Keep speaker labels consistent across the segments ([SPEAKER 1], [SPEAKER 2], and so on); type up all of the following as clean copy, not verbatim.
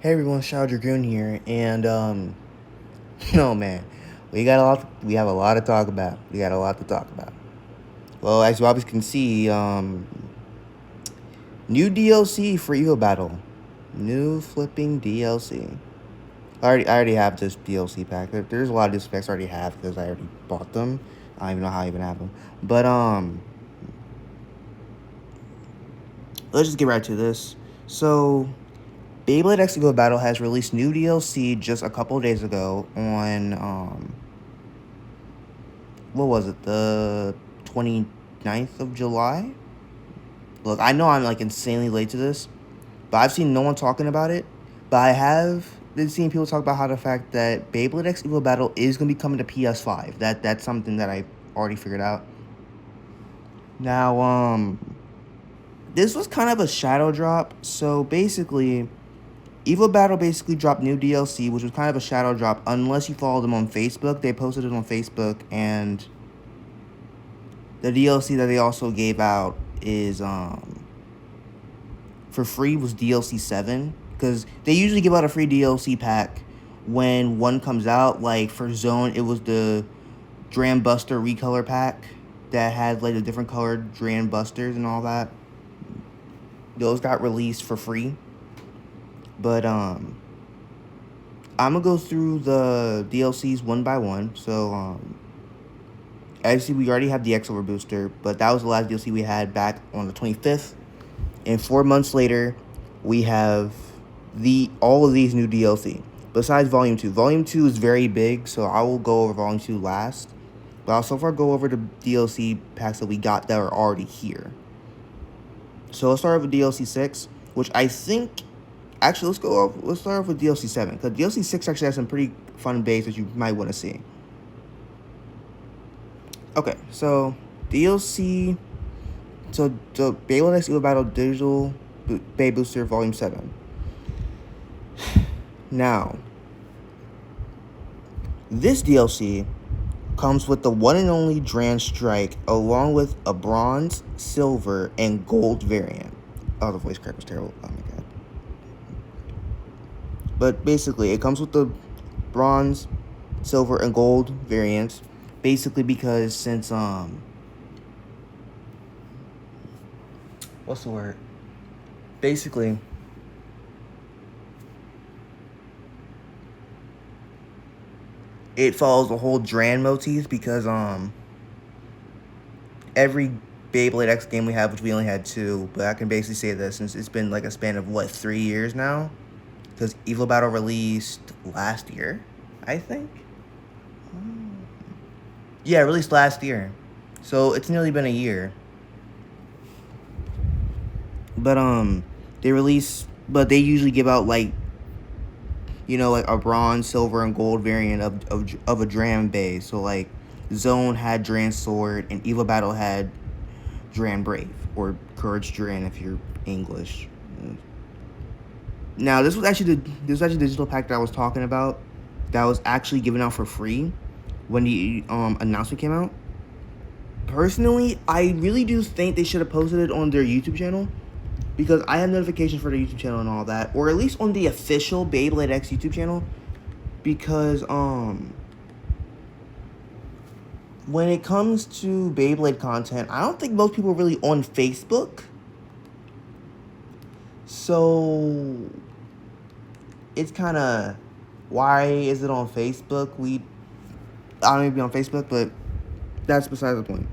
[SPEAKER 1] Hey everyone, Shao Dragoon here, and no man, we have a lot to talk about. We got a lot to talk about. Well, as you obviously can see, new DLC for evobattle, new flipping DLC. I already have this DLC pack. There's a lot of DLC packs I already have because I already bought them. I don't even know how I even have them. But let's just get right to this. So Beyblade X Evo Battle has released new DLC just a couple of days ago on what was it, the 29th of July? Look, I know I'm like insanely late to this, but I've seen no one talking about it. But I have been seeing people talk about how the fact that Beyblade X Evo Battle is going to be coming to PS5. That's something that I already figured out. Now, this was kind of a shadow drop. So basically, Evo Battle basically dropped new DLC, which was kind of a shadow drop unless you follow them on Facebook. They posted it on Facebook, and the DLC that they also gave out is for free was DLC 7, because they usually give out a free DLC pack when one comes out. Like for Zone, it was the Dram Buster recolor pack that had like the different colored Dram Busters and all that. Those got released for free. But I'm gonna go through the DLCs one by one. So obviously we already have the X-Over Booster, but that was the last DLC we had back on the 25th. And 4 months later, we have all of these new DLC. Besides Volume 2. Volume 2 is very big, so I will go over Volume 2 last. But I'll so far go over the DLC packs that we got that are already here. So let's start with DLC 6, which I think... Actually, let's start off with DLC 7, because DLC 6 actually has some pretty fun bays that you might want to see. Okay, so DLC... So Beyblade X Evo Battle Digital Bay Booster Volume 7. Now, this DLC comes with the one and only Dran Strike, along with a bronze, silver, and gold variant. Oh, the voice crack was terrible. Oh my god. But basically, it comes with the bronze, silver, and gold variants. Basically because since, what's the word? Basically, it follows the whole Dran motif because every Beyblade X game we have, which we only had 2, but I can basically say that since it's been like a span of 3 years now, because Evo Battle released last year, I think. Yeah, released last year, so it's nearly been a year. But they usually give out like a bronze, silver, and gold variant of a Dran base. So like Zone had Dran Sword and Evo Battle had Dran Brave, or Courage Dran if you're English. Now this was actually the digital pack that I was talking about that was actually given out for free when the announcement came out. Personally, I really do think they should have posted it on their YouTube channel, because I have notifications for the YouTube channel and all that, or at least on the official Beyblade X YouTube channel, because when it comes to Beyblade content, I don't think most people are really on Facebook. So it's kind of, why is it on Facebook? I don't even be on Facebook, but that's besides the point.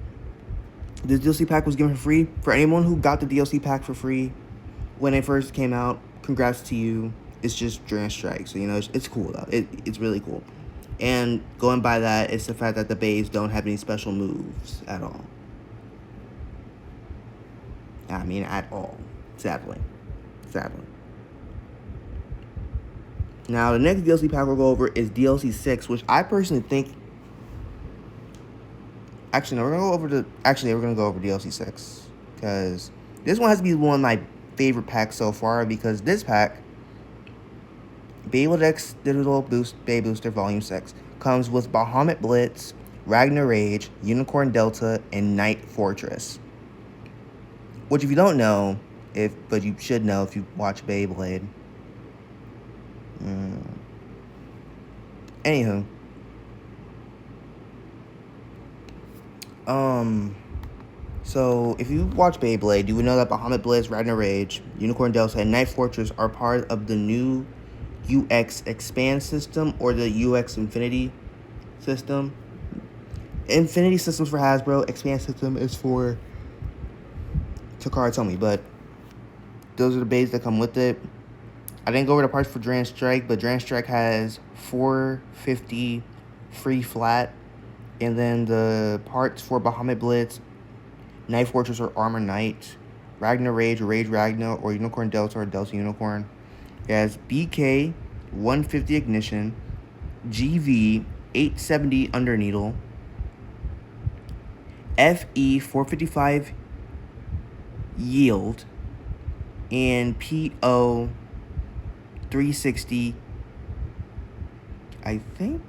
[SPEAKER 1] The DLC pack was given for free. For anyone who got the DLC pack for free when it first came out, congrats to you. It's just Dran Strike, so it's cool though. It's really cool. And going by that, it's the fact that the bays don't have any special moves at all. I mean, at all. Sadly. Now, the next DLC pack we'll go over is DLC 6, which I personally think... Actually, no, we're going to go over DLC 6. Because this one has to be one of my favorite packs so far, because this pack, Beyblade X Digital Bay Booster Volume 6, comes with Bahamut Blitz, Ragnar Rage, Unicorn Delta, and Night Fortress. Which, if you don't know, but you should know if you watch Beyblade, Anywho. So, if you watch Beyblade, you would know that Bahamut Blitz, Ragnar Rage, Unicorn Delta, and Night Fortress are part of the new UX Expand system, or the UX Infinity system. Infinity system's for Hasbro, Expand system is for Takara Tomy, but those are the bays that come with it. I didn't go over the parts for Dran Strike, but Dran Strike has 450 free flat, and then the parts for Bahamut Blitz, Night Fortress or Armor Knight, Ragnar Rage or Rage Ragnar, or Unicorn Delta or Delta Unicorn. It has BK 150 Ignition, GV 870 Underneedle, FE 455 Yield, and PO 360. I think.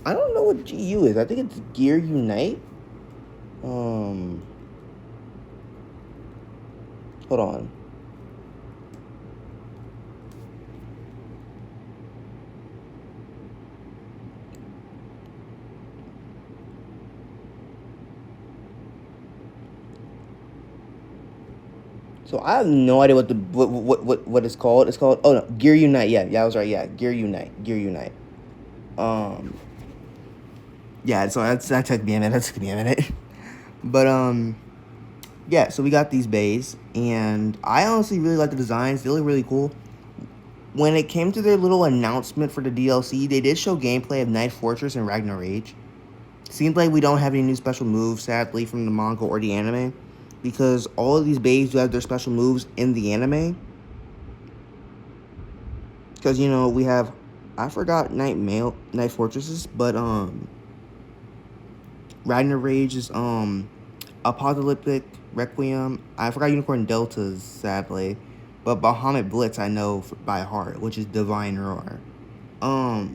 [SPEAKER 1] I don't know what GU is. I think it's Gear Unite. Hold on. So I have no idea what it's called. It's called, oh no, Gear Unite. Yeah, I was right. Yeah, Gear Unite. Yeah, so that took me a minute. But yeah, so we got these bays, and I honestly really like the designs. They look really cool. When it came to their little announcement for the DLC, they did show gameplay of Night Fortress and Ragnar Rage. Seems like we don't have any new special moves, sadly, from the manga or the anime, because all of these bays do have their special moves in the anime. Because, you know, we have, I forgot Night Fortresses, but Ragnar Rage is Apocalyptic Requiem. I forgot Unicorn Deltas, sadly. But Bahamut Blitz I know by heart, which is Divine Roar. But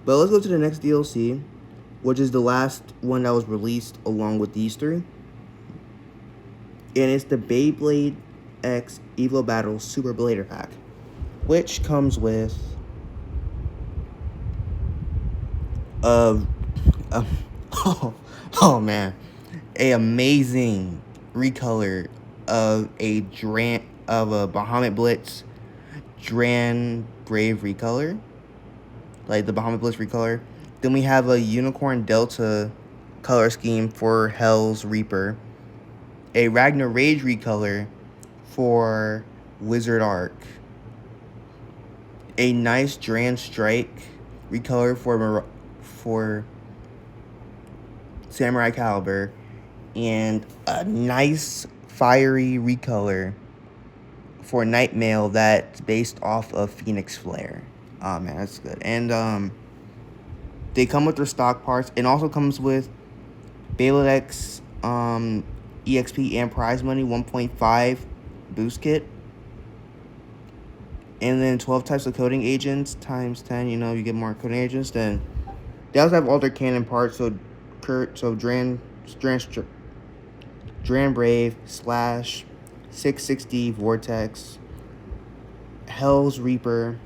[SPEAKER 1] let's go to the next DLC, which is the last one that was released along with these three. And it's the Beyblade X evobattle Super Blader Pack, which comes with oh man, a amazing recolor of a Bahamut Blitz Dran Brave recolor, like the Bahamut Blitz recolor. Then we have a Unicorn Delta color scheme for Hell's Reaper, a Ragnar Rage recolor for Wizard Arc, a nice Dran Strike recolor for Samurai Caliber, and a nice fiery recolor for Night Mail that's based off of Phoenix Flare. Oh man, that's good. And they come with their stock parts. It also comes with Beyblade X EXP and prize money 1.5 boost kit. And then 12 types of coding agents times 10, you know, you get more coding agents. Then they also have all their cannon parts, so Dran Brave, Slash, 660 Vortex, Hell's Reaper,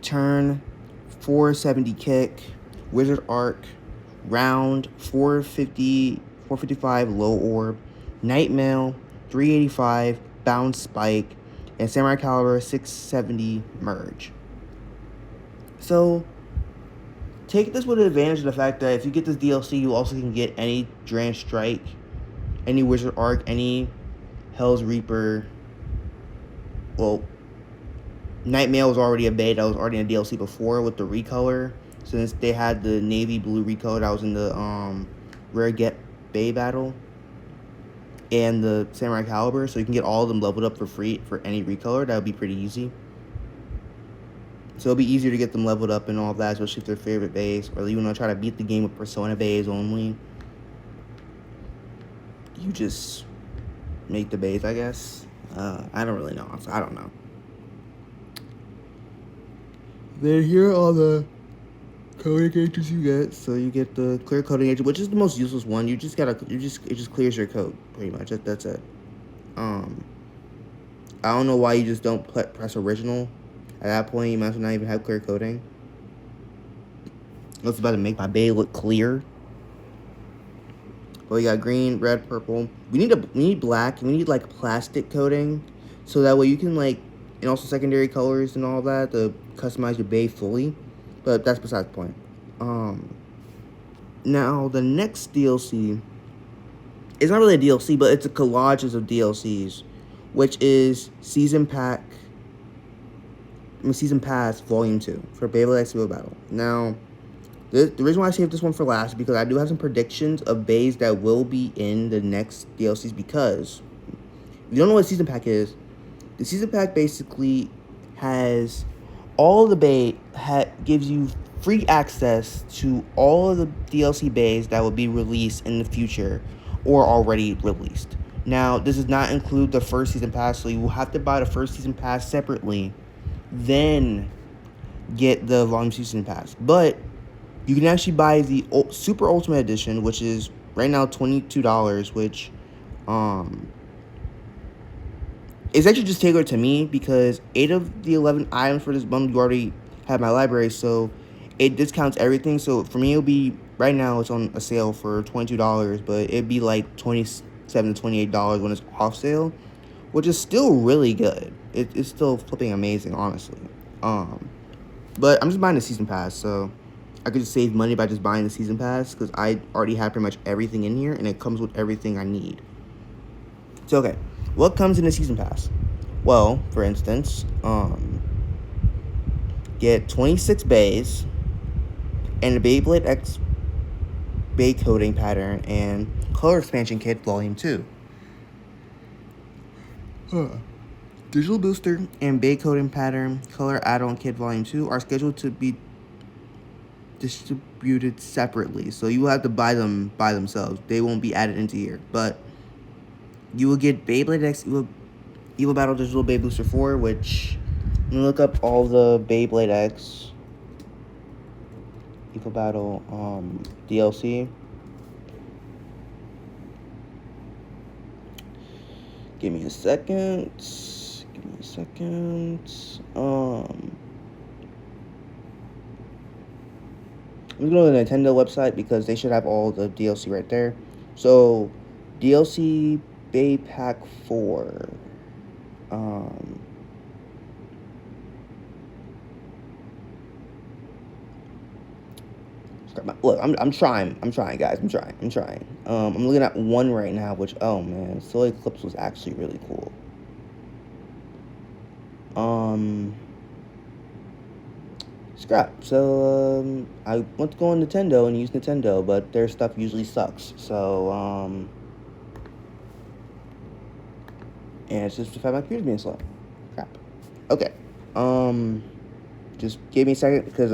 [SPEAKER 1] Turn, 470 Kick, Wizard Arc, Round, 455 Low Orb, Night Mail, 385 Bounce Spike, and Samurai Caliber 670 Merge. So take this with an advantage of the fact that if you get this DLC, you also can get any Dran Strike, any Wizard Arc, any Hell's Reaper. Well, Night Mail was already a bay that was already in a DLC before with the recolor, since they had the navy blue recolor that was in the Rare Get Bay battle, and the Samurai Caliber, so you can get all of them leveled up for free for any recolor. That would be pretty easy. So it'll be easier to get them leveled up and all that, especially if they're favorite bays, or you want to try to beat the game with Persona bays only. You just make the bays, I guess. I don't really know. I don't know. Then here are all the coding agents you get. So you get the clear coding agent, which is the most useless one. It just clears your code pretty much. That's it. I don't know why you just don't press original. At that point, you might as well not even have clear coating. I was about to make my bay look clear. But we got green, red, purple. We need black. We need like plastic coating, so that way you can like, and also secondary colors and all that to customize your bay fully. But that's besides the point. Now the next DLC, it's not really a DLC, but it's a collages of DLCs, which is Season Pass Volume 2 for Beyblade X Evobattle. Now, the reason why I saved this one for last is because I do have some predictions of bays that will be in the next DLCs, because if you don't know what Season Pack is, the Season Pack basically has all of the bay, gives you free access to all of the DLC bays that will be released in the future or already released. Now, this does not include the first Season Pass, so you will have to buy the first Season Pass separately, then get the Volume Season Pass. But you can actually buy the Super Ultimate Edition, which is right now $22, which it's actually just tailored to me because 8 of the 11 items for this bundle you already have in my library, so it discounts everything. So for me, it'll be, right now it's on a sale for $22, but it'd be like $27 to $28 when it's off sale, which is still really good. It's still flipping amazing, honestly. But I'm just buying the Season Pass, so I could just save money by just buying the Season Pass because I already have pretty much everything in here, and it comes with everything I need. So, okay, what comes in the Season Pass? Well, for instance, get 26 bays and the Beyblade X bay coating pattern and color expansion kit volume 2. Digital booster and bay coating pattern color add-on kit volume 2 are scheduled to be distributed separately, so you will have to buy them by themselves. They won't be added into here, but you will get Beyblade X evobattle Digital Bay Booster 4, which, I'm gonna look up all the Beyblade X evobattle DLC. Give me a second. I'm going to go to the Nintendo website because they should have all the DLC right there. So, DLC Bay Pack 4. Look, I'm trying, guys. I'm trying. I'm looking at one right now, which, oh man, Solar Eclipse was actually really cool. Scrap. So, I went to go on Nintendo and use Nintendo, but their stuff usually sucks. So, and it's just the fact my computer's being slow. Crap. Okay. Just give me a second, because,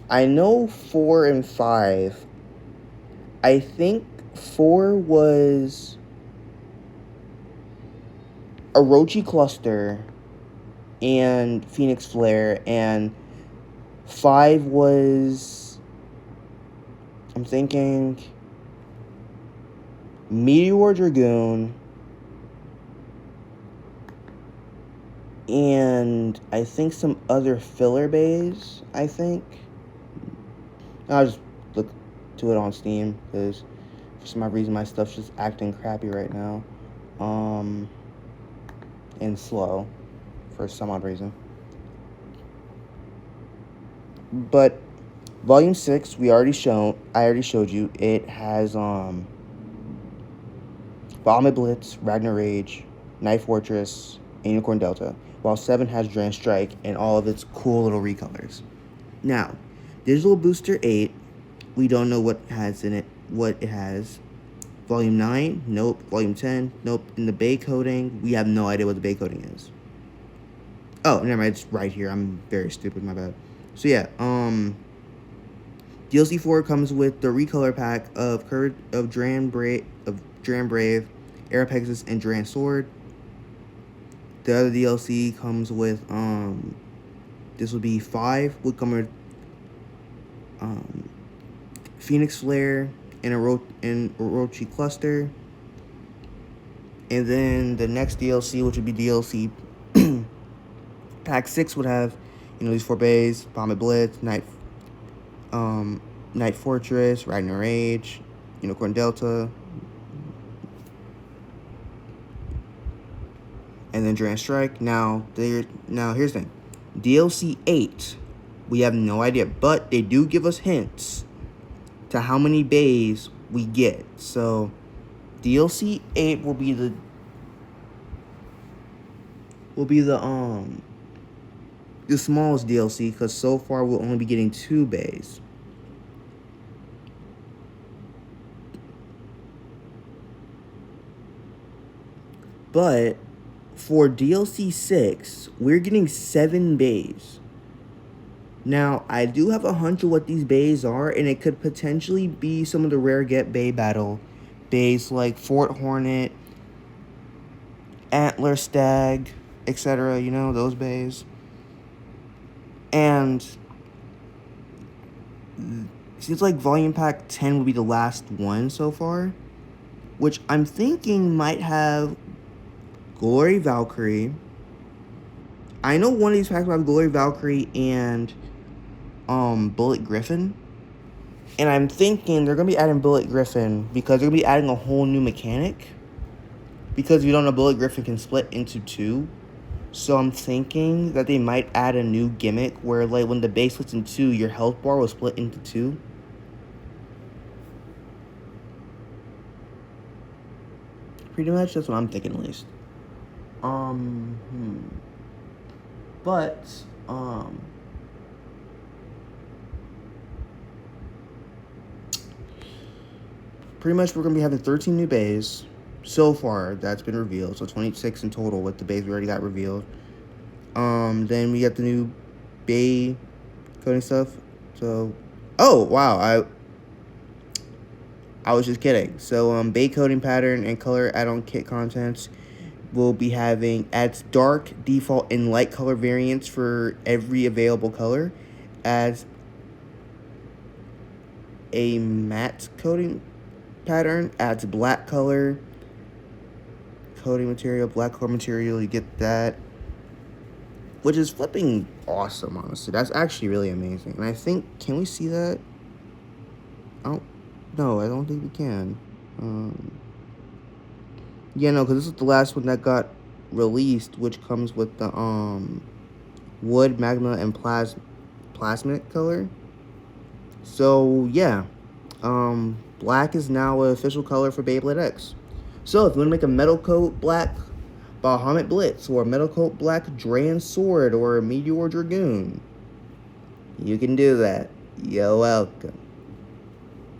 [SPEAKER 1] I know 4 and 5. I think 4 was Orochi Cluster and Phoenix Flare, and 5 was, I'm thinking, Meteor Dragoon, and I think some other filler bays, I think. I'll just look to it on Steam, because for some odd reason my stuff's just acting crappy right now. And slow, for some odd reason. But Volume 6, I already showed you. It has Vomit Blitz, Ragnar Rage, Night Fortress, and Unicorn Delta, while 7 has Dran Strike and all of its cool little recolors. Now, Digital Booster 8, we don't know what it has. Volume 9, nope. Volume 10, nope. In the bay coding, we have no idea what the bay coding is. Oh, never mind, it's right here. I'm very stupid, my bad. So yeah, DLC 4 comes with the recolor pack of Dran Brave, Air Pegasus, and Dran Sword. The other DLC comes with this will be 5, would come with Phoenix Flare and Orochi Cluster, And then the next DLC, which would be DLC Pack 6, would have, these 4 bays: Bomb Blitz, Night Fortress, Ragnar Rage, Unicorn Delta, and then Grand Strike. Now here's the thing. DLC 8, we have no idea, but they do give us hints to how many bays we get. So DLC 8 will be the smallest DLC, because so far we'll only be getting 2 bays. But for DLC 6, we're getting 7 bays. Now, I do have a hunch of what these bays are, and it could potentially be some of the rare get bay battle bays like Fort Hornet, Antler Stag, etc. Those bays. And it seems like Volume Pack 10 will be the last one so far, which I'm thinking might have Glory Valkyrie. I know one of these packs will have Glory Valkyrie and Bullet Griffin. And I'm thinking they're going to be adding Bullet Griffin because they're going to be adding a whole new mechanic. Because if you don't know, Bullet Griffin can split into 2. So I'm thinking that they might add a new gimmick where, like, when the base splits in 2, your health bar will split into 2. Pretty much, that's what I'm thinking at least. But, pretty much we're going to be having 13 new bays so far that's been revealed. So 26 in total with the bays we already got revealed. Then we got the new bay coding stuff. So, oh, wow, I was just kidding. So, bay coding pattern and color add-on kit contents will be having adds dark, default, and light color variants for every available color. Adds a matte coding pattern. Adds black color coding material, black color material. You get that, which is flipping awesome, honestly. That's actually really amazing. And I think, can we see that? No, I don't think we can. Yeah, no, because this is the last one that got released, which comes with the wood, magma, and plasmic color. So yeah, black is now an official color for Beyblade X. So if you want to make a metal coat black Bahamut Blitz, or a metal coat black Dran Sword, or a Meteor Dragoon, you can do that. You're welcome.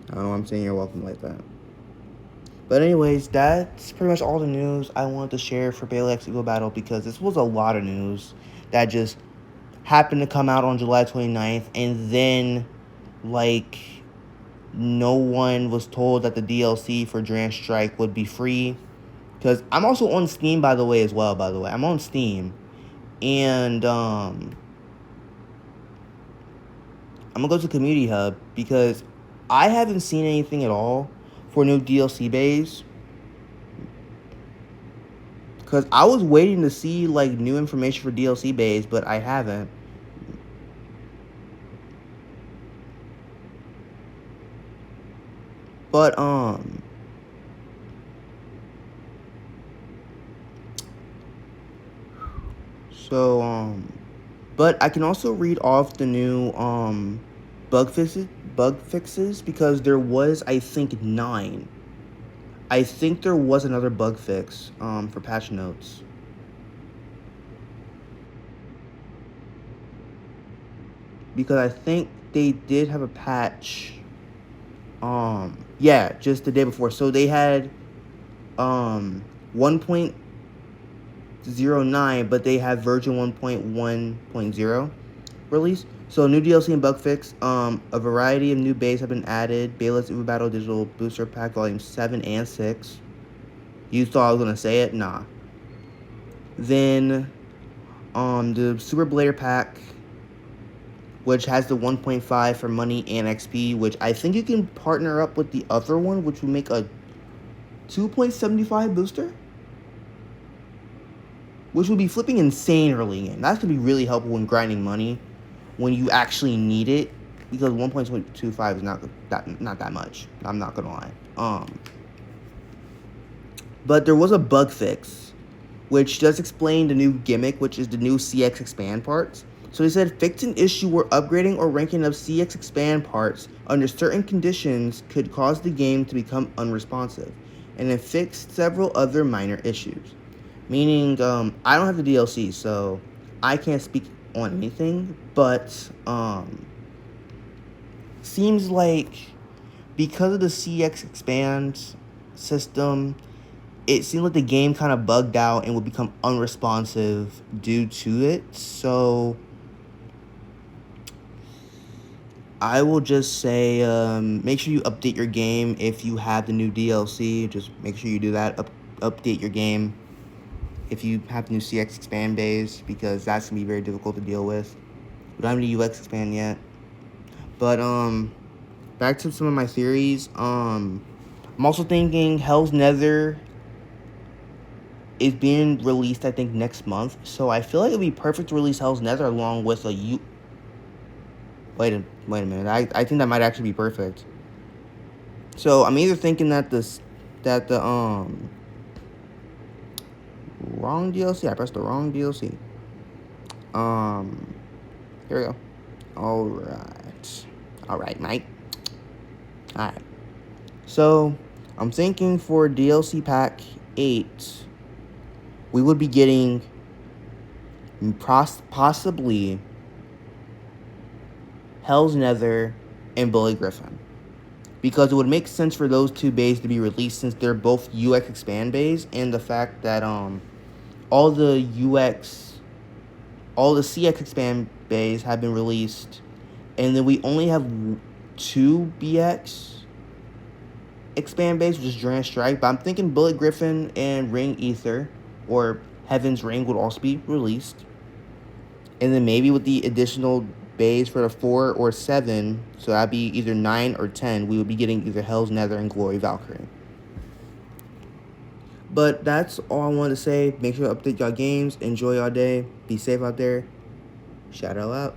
[SPEAKER 1] I don't know why I'm saying you're welcome like that. But anyways, that's pretty much all the news I wanted to share for Beyblade X evobattle, because this was a lot of news that just happened to come out on July 29th, and then, like, no one was told that the DLC for Dran Strike would be free. Because I'm also on Steam, by the way, as well, by the way. I'm on Steam. And, I'm going to go to Community Hub, because I haven't seen anything at all for new DLC bays. Because I was waiting to see, like, new information for DLC bays, but I haven't. But, but I can also read off the new, bug fixes, because there was, I think, 9. I think there was another bug fix, for patch notes. Because I think they did have a patch, yeah, just the day before. So they had, 1.09, but they have version 1.1.0 release. So new DLC and bug fix. A variety of new bays have been added. Beyblade evobattle Digital Booster Pack Volume 7 and 6. You thought I was gonna say it? Nah. Then, the Super Blader Pack, which has the 1.5 for money and XP, which I think you can partner up with the other one, which will make a 2.75 booster. which would be flipping insane early game. That could be really helpful when grinding money, when you actually need it, because 1.25 is not that much. I'm not gonna lie. But there was a bug fix, which does explain the new gimmick, which is the new CX expand parts. So they said fix an issue where upgrading or ranking of CX expand parts under certain conditions could cause the game to become unresponsive, and it fixed several other minor issues. Meaning, I don't have the DLC, so I can't speak on anything, but seems like because of the CX expand system, it seemed like the game kind of bugged out and would become unresponsive due to it. So I will just say, make sure you update your game if you have the new DLC. Just make sure you do that. Update your game if you have the new CX expand bays, because that's gonna be very difficult to deal with. We don't have any UX expand yet. But back to some of my theories. I'm also thinking Hell's Nether is being released, I think, next month. So I feel like it'd be perfect to release Hell's Nether along with a Wait a minute. I think that might actually be perfect. So I'm either thinking that the wrong DLC. I pressed the wrong DLC. Here we go. Alright, mate. Alright. So I'm thinking for DLC pack 8, we would be getting possibly Hell's Nether and Bully Griffin, because it would make sense for those two bays to be released since they're both UX expand bays, and the fact that all the CX expand bays have been released, and then we only have 2 BX expand bays, which is Dran Strike. But I'm thinking Bullet Griffin and Ring Ether or Heaven's Ring would also be released, and then maybe with the additional bays for the 4 or 7, so that'd be either 9 or 10, we would be getting either Hell's Nether and Glory Valkyrie. But that's all I wanted to say. Make sure to update y'all games. Enjoy y'all day. Be safe out there. Shadow out.